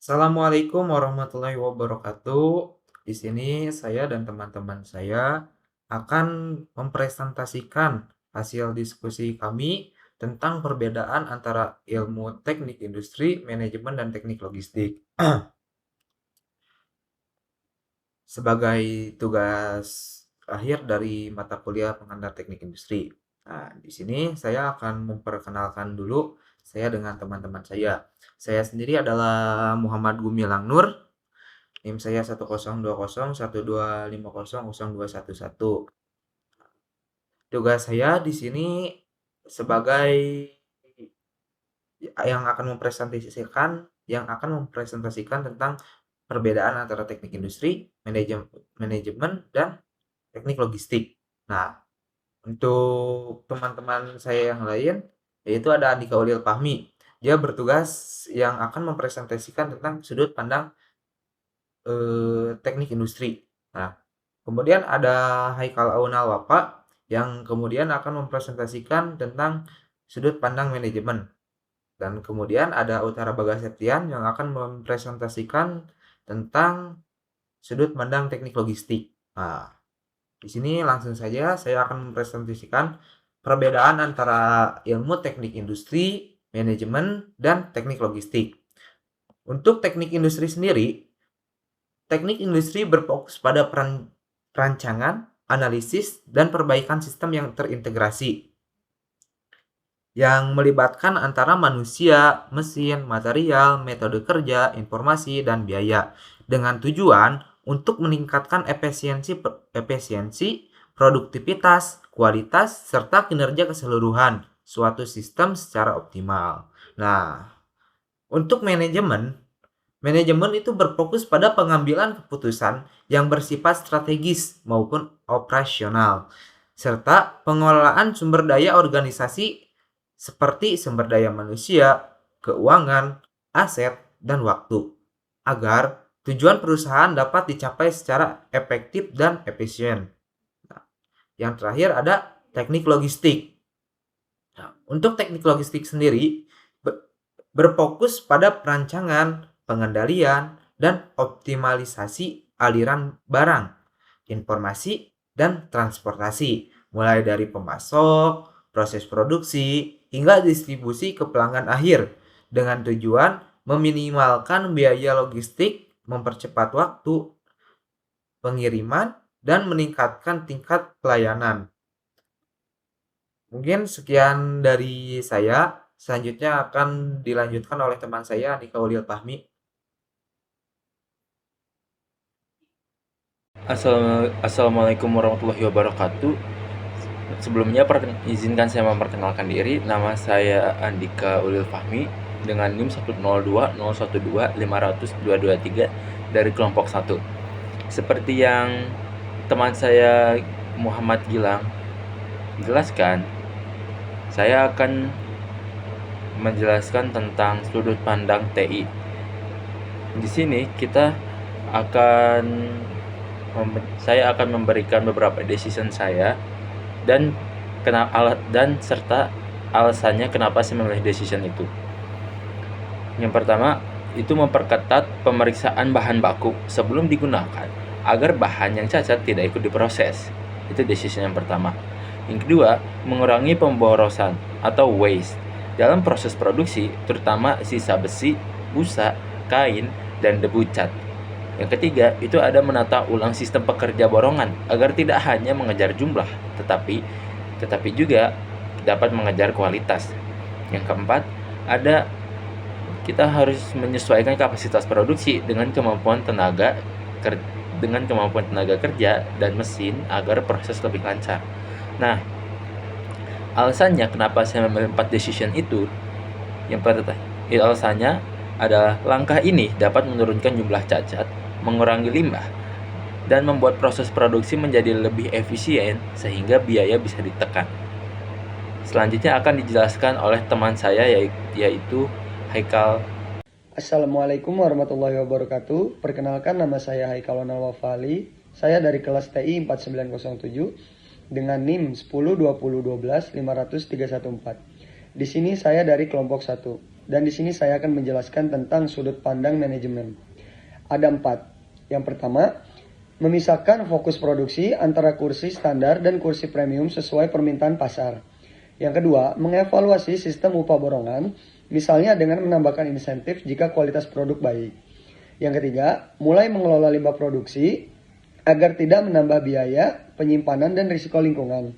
Assalamualaikum warahmatullahi wabarakatuh. Di sini saya dan teman-teman saya akan mempresentasikan hasil diskusi kami tentang perbedaan antara ilmu teknik industri, manajemen, dan teknik logistik. Sebagai tugas akhir dari mata kuliah pengantar teknik industri. Nah, di sini saya akan memperkenalkan dulu saya dengan teman-teman saya. Saya sendiri adalah Muhammad Gumilang Nur. NIM saya 102012500211. Tugas saya di sini sebagai yang akan mempresentasikan tentang perbedaan antara teknik industri, manajemen, dan teknik logistik. Nah, untuk teman-teman saya yang lain, yaitu ada Andika Ulil Fahmi. Dia bertugas yang akan mempresentasikan tentang sudut pandang teknik industri. Nah, kemudian ada Haikal Aunal Wapa yang kemudian akan mempresentasikan tentang sudut pandang manajemen. Dan kemudian ada Utara Bagas Septian yang akan mempresentasikan tentang sudut pandang teknik logistik. Nah, di sini langsung saja saya akan mempresentasikan perbedaan antara ilmu teknik industri, manajemen, dan teknik logistik. Untuk teknik industri sendiri, teknik industri berfokus pada perancangan, analisis, dan perbaikan sistem yang terintegrasi, yang melibatkan antara manusia, mesin, material, metode kerja, informasi, dan biaya, dengan tujuan untuk meningkatkan efisiensi, produktivitas, kualitas, serta kinerja keseluruhan suatu sistem secara optimal. Nah, untuk manajemen itu berfokus pada pengambilan keputusan yang bersifat strategis maupun operasional, serta pengelolaan sumber daya organisasi seperti sumber daya manusia, keuangan, aset, dan waktu, agar tujuan perusahaan dapat dicapai secara efektif dan efisien. Nah, yang terakhir ada teknik logistik. Nah, untuk teknik logistik sendiri berfokus pada perancangan, pengendalian, dan optimalisasi aliran barang, informasi, dan transportasi, mulai dari pemasok, proses produksi, hingga distribusi ke pelanggan akhir, dengan tujuan meminimalkan biaya logistik, mempercepat waktu pengiriman, dan meningkatkan tingkat pelayanan. Mungkin sekian dari saya. Selanjutnya akan dilanjutkan oleh teman saya, Andika Ulil Fahmi. Assalamualaikum warahmatullahi wabarakatuh. Sebelumnya izinkan saya memperkenalkan diri. Nama saya Andika Ulil Fahmi dengan NIM 10201125002223 dari kelompok 1. Seperti yang teman saya Muhammad Gilang jelaskan, saya akan menjelaskan tentang sudut pandang TI. Di sini saya akan memberikan beberapa decision saya dan serta alasannya kenapa saya memilih decision itu. Yang pertama, itu memperketat pemeriksaan bahan baku sebelum digunakan agar bahan yang cacat tidak ikut diproses. Itu decision yang pertama. Yang kedua, mengurangi pemborosan atau waste dalam proses produksi, terutama sisa besi, busa, kain, dan debu cat. Yang ketiga, itu ada menata ulang sistem pekerja borongan agar tidak hanya mengejar jumlah, tetapi juga dapat mengejar kualitas. Yang keempat, kita harus menyesuaikan kapasitas produksi dengan kemampuan tenaga kerja dan mesin agar proses lebih lancar. Nah, alasannya kenapa saya memilih 4 decision itu, alasannya adalah langkah ini dapat menurunkan jumlah cacat, mengurangi limbah, dan membuat proses produksi menjadi lebih efisien sehingga biaya bisa ditekan. Selanjutnya akan dijelaskan oleh teman saya yaitu Haikal. Assalamualaikum warahmatullahi wabarakatuh. Perkenalkan, nama saya Haikal Aunal Wafali. Saya dari kelas TI 4907 dengan NIM 102012500314. Di sini saya dari kelompok 1. dan di sini saya akan menjelaskan tentang sudut pandang manajemen. Ada 4. Yang pertama, memisahkan fokus produksi antara kursi standar dan kursi premium sesuai permintaan pasar. Yang kedua, mengevaluasi sistem upah borongan, misalnya dengan menambahkan insentif jika kualitas produk baik. Yang ketiga, mulai mengelola limbah produksi agar tidak menambah biaya, penyimpanan, dan risiko lingkungan.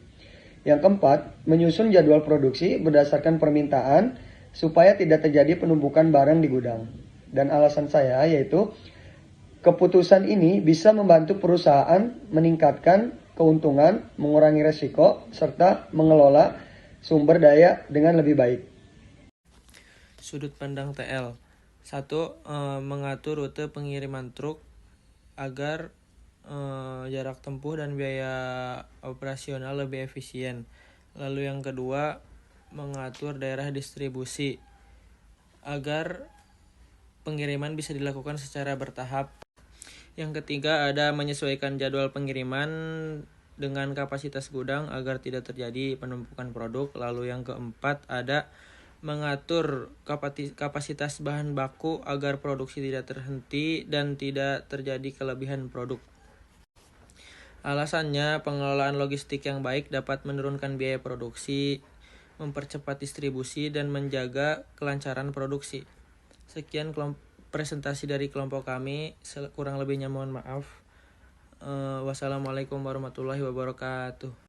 Yang keempat, menyusun jadwal produksi berdasarkan permintaan supaya tidak terjadi penumpukan barang di gudang. Dan alasan saya yaitu keputusan ini bisa membantu perusahaan meningkatkan keuntungan, mengurangi risiko, serta mengelola sumber daya dengan lebih baik. Sudut pandang TL. 1. Mengatur rute pengiriman truk agar jarak tempuh dan biaya operasional lebih efisien. Lalu yang kedua, mengatur daerah distribusi agar pengiriman bisa dilakukan secara bertahap. Yang ketiga, ada menyesuaikan jadwal pengiriman dengan kapasitas gudang agar tidak terjadi penumpukan produk. Lalu yang keempat, ada mengatur kapasitas bahan baku agar produksi tidak terhenti dan tidak terjadi kelebihan produk. Alasannya, pengelolaan logistik yang baik dapat menurunkan biaya produksi, mempercepat distribusi, dan menjaga kelancaran produksi. Sekian presentasi dari kelompok kami, kurang lebihnya mohon maaf. Wassalamualaikum warahmatullahi wabarakatuh.